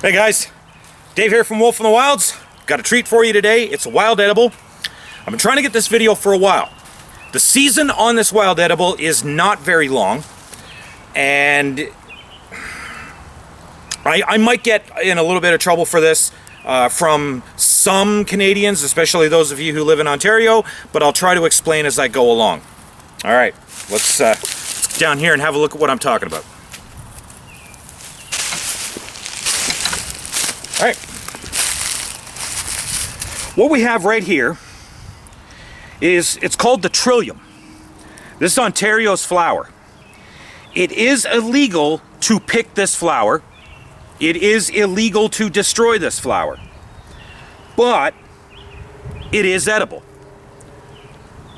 Hey guys, Dave here from Wolf in the Wilds. Got a treat for you today. It's a wild edible. I've been trying to get this video for a while. The season on this wild edible is not very long, and I might get in a little bit of trouble for this from some Canadians, especially those of you who live in Ontario, but I'll try to explain as I go along. All right, let's get down here and have a look at what I'm talking about. All right, what we have right here it's called the Trillium. This is Ontario's flower. It is illegal to pick this flower. It is illegal to destroy this flower, but it is edible.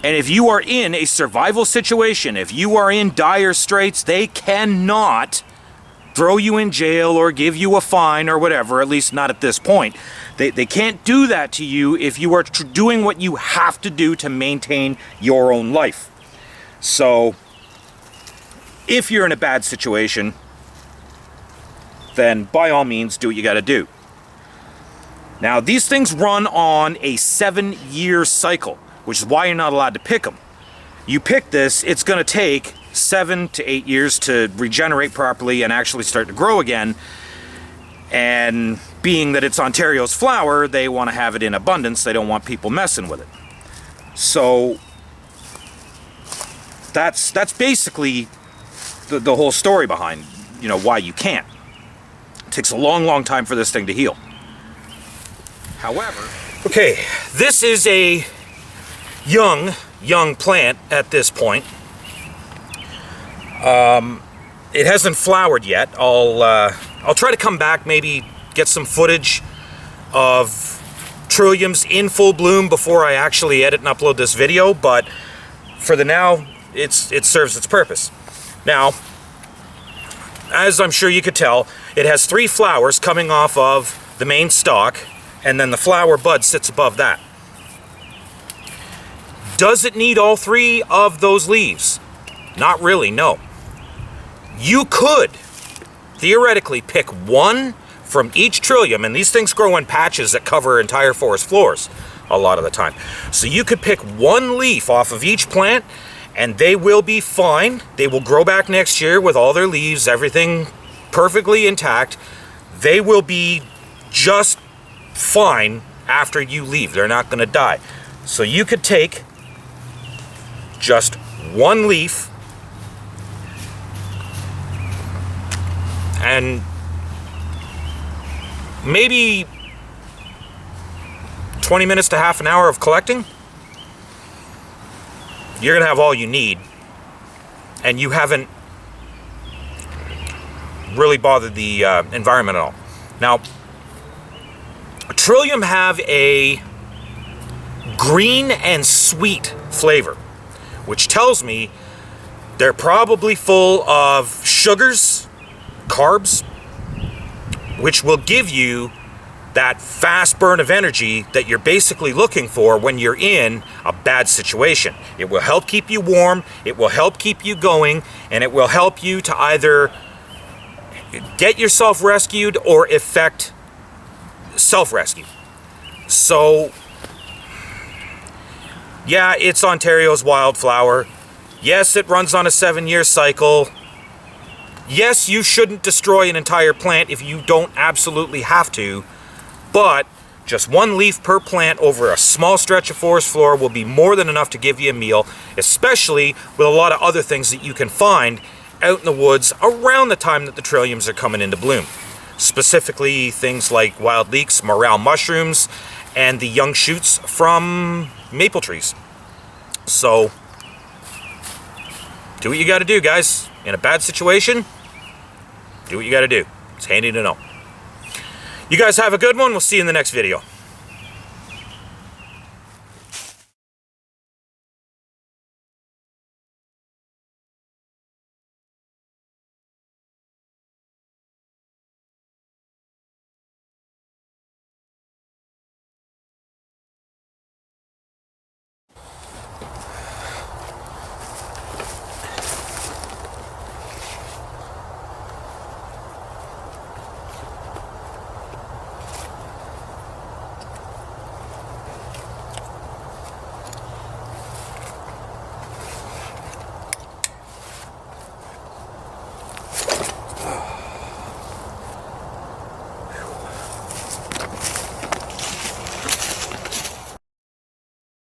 And if you are in a survival situation, if you are in dire straits, they cannot throw you in jail or give you a fine or whatever, at least not at this point. They can't do that to you if you are doing what you have to do to maintain your own life. So, if you're in a bad situation, then by all means, do what you gotta do. Now, these things run on a 7-year cycle, which is why you're not allowed to pick them. You pick this, it's gonna take 7 to 8 years to regenerate properly and actually start to grow again. And being that it's Ontario's flower, they want to have it in abundance. They don't want people messing with it. So that's basically the whole story behind, why you can't. It takes a long time for this thing to heal. However, okay, this is a young plant at this point. It hasn't flowered yet. I'll try to come back, maybe get some footage of Trilliums in full bloom before I actually edit and upload this video, but for the now, it serves its purpose. Now, as I'm sure you could tell, it has 3 flowers coming off of the main stalk, and then the flower bud sits above that. Does it need all 3 of those leaves? Not really, no. You could theoretically pick 1 from each Trillium, and these things grow in patches that cover entire forest floors a lot of the time. So you could pick 1 leaf off of each plant, and they will be fine. They will grow back next year with all their leaves, everything perfectly intact. They will be just fine after you leave. They're not going to die. So you could take just 1 leaf and maybe 20 minutes to half an hour of collecting, you're gonna have all you need, and you haven't really bothered the environment at all. Now, Trillium have a green and sweet flavor, which tells me they're probably full of sugars, carbs, which will give you that fast burn of energy that you're basically looking for when you're in a bad situation. It will help keep you warm, it will help keep you going, and it will help you to either get yourself rescued or effect self-rescue. So, yeah, it's Ontario's wildflower. Yes, it runs on a 7-year cycle. Yes, you shouldn't destroy an entire plant if you don't absolutely have to, but just 1 leaf per plant over a small stretch of forest floor will be more than enough to give you a meal, especially with a lot of other things that you can find out in the woods around the time that the Trilliums are coming into bloom. Specifically, things like wild leeks, morel mushrooms, and the young shoots from maple trees. So, do what you gotta do, guys. In a bad situation, do what you gotta do. It's handy to know. You guys have a good one. We'll see you in the next video.